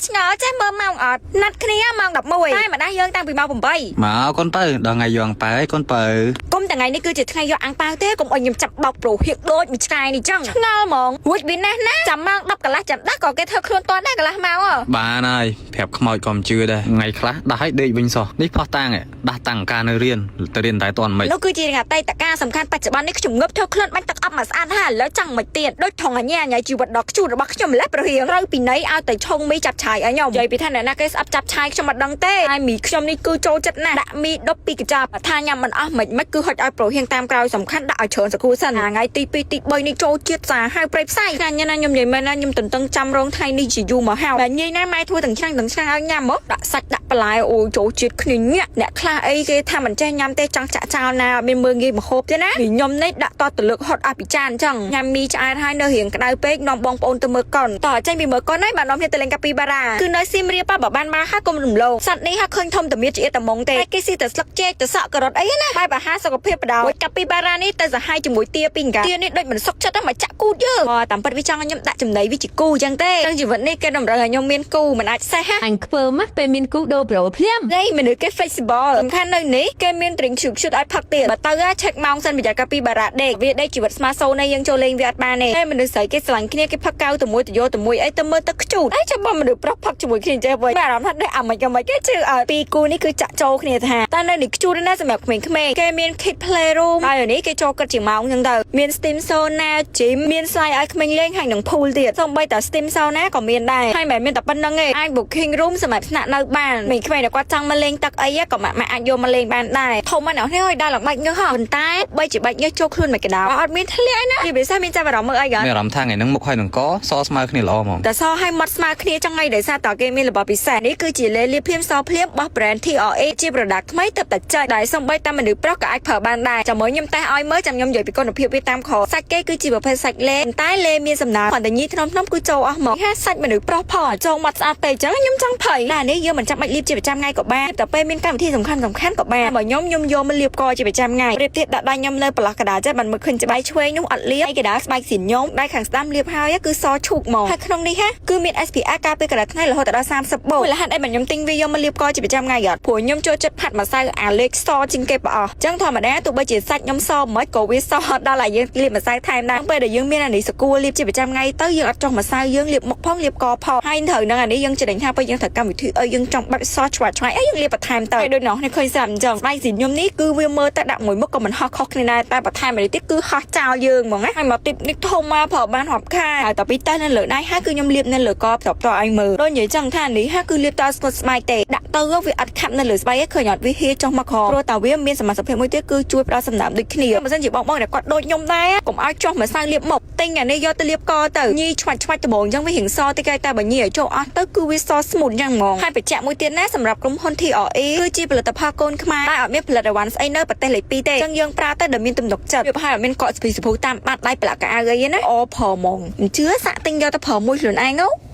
ឆ្ងល់ចេះមើលម៉ោងអត់ណាត់គ្នាម៉ោង11តែម្ដាយយើងតាំងពីម៉ោង8មកកូនបើដល់ថ្ងៃយកអាំងប៉ាឲ្យកូនបើគុំថ្ងៃនេះគឺជាថ្ងៃយកអាំងប៉ាទេកុំឲ្យខ្ញុំចាប់បោកប្រូហៀកដូចមួយឆ្កែនេះចឹងឆ្ងល់ហ្មងរួចវាណាស់ណាចាំម៉ោង10កន្លះចាំដាស់ក៏គេធ្វើខ្លួនតដែរកន្លះម៉ោងបានហើយប្រាប់ខ្មោចក៏មិនជឿដែរថ្ងៃខ្លះដាស់ឲ្យដេកវិញសោះនេះផោះតាំងដាស់តាំងការនៅរៀនទៅរៀនតែតន់មិននោះគឺជាអតីតកាលសំខាន់បច្ចុប្បន្ននេះខ្ញុំងើបធ្វើខ្លួនបាញ់ទឹកអប់មកស្អាតហើយឥឡូវចង់មិនទៀតដូចថងអញ្ញាញ៉ៃជីវិតដ៏ខ្ជូតរបស់ខ្ញុំម្លេះប្រហៀងត្រូវពីណីឲ្យតែឆុងមីចាប់ឆាយឲ្យខ្ញុំនិយាយពីថាអ្នកណាគេស្អប់ចាប់ឆាយខ្ញុំមិនដឹងទេហើយមីខ្ញុំនេះគឺចូលចិត្តណាស់ដាក់មីដុបពីកញ្ចប់ថាញ៉ាំមិនអស់មិនគឺហុចឲ្យប្រហៀងតាមក្រោយសំខាន់ដាក់ឲ្យច្រើនសកូសិនថ្ងៃទី2ទី3នេះចូលជាតិសាហៅប្រៃផ្សៃខ្ញុំញ៉ាំខ្ញុំនិយាយមែនណាខ្ញុំតឹងចាំរងថ្ងៃនេះជាយូរមកហើយញ៉ៃណាម៉ែធ្វើទាំងឆ្នាំងឲ្យញ៉ាំមកដាក់សាច់ដាក់បន្លែអូចូលជាតិគ្នាញាក់អ្នកខ្លះអីគេថាមិនចេះញ៉ាំទេចង់ចាក់ចោលណាមានមើងងាយមកហូបទេណាខ្ញុំនេះដាក់តទៅលើកហត់អស់ពីចានអញ្ចឹងញ៉ាំមីឆ្អែតហើយនៅរៀងក្តៅពេកនាំបងប្អូនទៅមើលកុនតចេញពីមើលកុនហើយបាននាំគ្នាទៅលេងកាពីបារ៉ាគឺនៅស៊ីមរៀបបើបានមកហើយកុំរំលោភសត្វនេះហាក់ឃើញធំតែមានជាតែម៉ងទេហើយគេស៊ីតែស្លឹកចេកទៅសក់ការ៉ុតអីណាបែបអាហារសុខភាពបដ ாய்កាពីបារ៉ានេះទៅសហ ជាមួយទាពីងកាទានេះដូចមិនសុខចិត្តមកចាក់គូយើងតាមពិតវាចង់ឲ្យខ្ញុំដាក់ចំណីវាជាគូអញ្ចឹងទេក្នុងជីវិតនេះគេតម្រូវឲ្យខ្ញុំមានគូមិនអាចសេះអញខ្ពើមពេលមានគូដូរប្រូភ្លាមនេះមនុស្សគេ flexible សំខាន់នៅនេះគេមាន drink ឈុតឲ្យផឹកទៀតបើទៅឆែកម៉ោងសិនប្រយ័ត្នកាពីបារ៉ាដេកវាដេកជីវិតស្មាសូនយើងចូលលេងវាអត់បានទេតែមនុស្សស្រីគេស្រឡាញ់គ្នាគេផឹកកៅទៅមួយទៅយកទៅមួយអីទៅមើលទឹកខ្ជូតហើយចាំបើមនុស្សប្រុសផឹកជាមួយគ្នាចេះវិញអារម្មណ៍ថាដូចអាមិនគេជឿឲ្យពីគូនេះគឺចាក់ចូលគ្នាថាតែនៅនេះខ្ជូតណាស់សម្រាប់ក្មេងៗគេមាន kid play room ហើយនេះគេចូលគិតជាម៉ោងអញ្ចឹងទៅមាន steam sauna gym មាន slide ឲ្យក្មេងលេងហើយនឹង pool ទៀតសូម្បីតែ steam sauna ក៏មានដែរហើយមិនមែនតែប៉ុណ្្នឹងទេអាច booking room សម្រាប់ស្នាក់នៅបានមីក្មេងដែលគាត់ចង់មកលេងទឹកអីក៏ម៉ាក់អាចយកមកលេងបានដែរធំណាស់នេះឲ្យដល់ល្បាច់ងើហ៎ប៉ុន្តែបីជាបាច់ងើចូលខ្លួនមិនកដោអត់មានធ្លាក់ណានិយាយភាសាមានចាប់អារម្មណ៍មើលអីក៏មានអារម្មណ៍ថាថ្ងៃហ្នឹងមុខហើយនឹងកសស្មើគ្នាល្អហ្មងតែសឲ្យមាត់ស្មើគ្នាចង់ឲ្យដោយសារតើគេមានរបស់ពិសេសនេះគឺជាលេលាភ្លាមសភ្លាមរបស់ brand TRA ជា product ថ្មីទៅតែចែកដែលសូម្បីតែមនុស្សប្រុសក៏អាចប្រើបានដែរចាំមើលខ្ញុំតេស្តឲ្យមើលចាំខ្ញុំនិយាយពីគុណភាពវាតាមខសាច់គេគឺជាប្រភេទសាច់លេតែលេមានសំណើគ្រាន់តែញីថ្នមគឺចូលអស់មកហាសាច់មនុស្សប្រុសផងចូលមាត់ស្អាតពេកចឹងខ្ញុំចង់ភ័យតែនេះយើងមិនចាំបាច់លាបជាប្រចាំថ្ងៃក៏បានតែពេលមានកម្មវិធីសំខាន់ក៏បានបើខ្ញុំយកមកលាបកជាប្រចាំថ្ងៃប្រៀបធៀបដាក់ដៃខ្ញុំនៅប្រឡោះកដាចេះបានមើលឃើញច្បាយឆ្វេងនោះអត់លាបហើយកដាស្បែកស៊ីនខ្ញុំដៃខាងស្ដាំលាបហើយគឺសឈូកមកហើយក្នុងនេះហាគឺមាន SPF ការពារកណ្ដាលថ្ងៃរហូតដល់30បូរលះហេតុអីបើខ្ញុំទិញវាយកមកលាបកជាប្រចាំថ្ងៃអត់ព្រោះខ្ញុំចូលចិត្តផាត់ម្សៅអាលេខសជាងគេប្រអស់ចឹងធម្មតាទោះបីជាសាច់ខ្ញុំសមិនក៏វាសដល់តែយើងលាបម្សៅថែមដែរពេលដែលយើងមានអានេះសកួរលាបជាប្រចាំថ្ងៃទៅយើងអត់ចង់ម្សៅយើងលាបមុខផងលាបកផងហើយត្រូវនឹងអានេះយើងចេញថាពេលយើងត្រូវកម្មវិធីអីយើងចង់បាត់សឆ្វាឆ្វៃអីយើងលាបបន្ថែមទៅហើយដូចនោះនេះឃើញស្រាប់អញ្ចឹងស្បែកស៊ីខ្ញុំនេះគឺវាមើលតែដាក់មួយមុខក៏មិនហោះខុសគ្នាដែរតែបន្ថែមអានេះទៀតគឺហោះចោលយើងហ្មងណាហើយមកទីបនេះធំមកប្រើបានរាប់ខែហើយតពីតែនៅលើដៃហើយគឺខ្ញុំលាបនៅលើកប្រាប់តឲ្យមើលដូចនិយាយចឹងថានេះហើយគឺលាបតស្គត់ស្បែកទេដាក់ទៅវាអត់ខាប់នៅលើស្បែកឯងឃើញអត់វាហៀចុះមកក្រព្រោះតែវាមានសមត្ថភាពមួយទៀតគឺជួយផ្ដល់សំណើមដូចគ្នាបើមិនជាបងដែលគាត់ដូចខ្ញុំដែរកុំឲ្យចុះម្សៅលាបមុខទិញអានេះយកទៅលាបកទៅញីឆ្វាច់ដំបងអញ្ចឹងវារៀងសតិចតែបើញីឲ្យចូលអស់ទៅគឺវាសស្មូតយ៉ាងហ្មងហើយបច្ចៈមួយទៀតណាសម្រាប់ក្រុមហ៊ុន TRA គឺជាផលិតផលកូនខ្មែរតែអត់មានផលិតអីវ៉ាន់ស្អីនៅប្រទេសលេខ2ទេអញ្ចឹងយើងប្រើទៅដែលមានទំនុកចិត្តវាប្រហែលអត់មានកក់ស្ពីសភូតាមបាត់ដៃប្រឡាក់កៅអីណាអូព្រមហ្មងមិនជឿសាក់ទិញយកទៅព្រមមួយខ្លួនឯងទៅ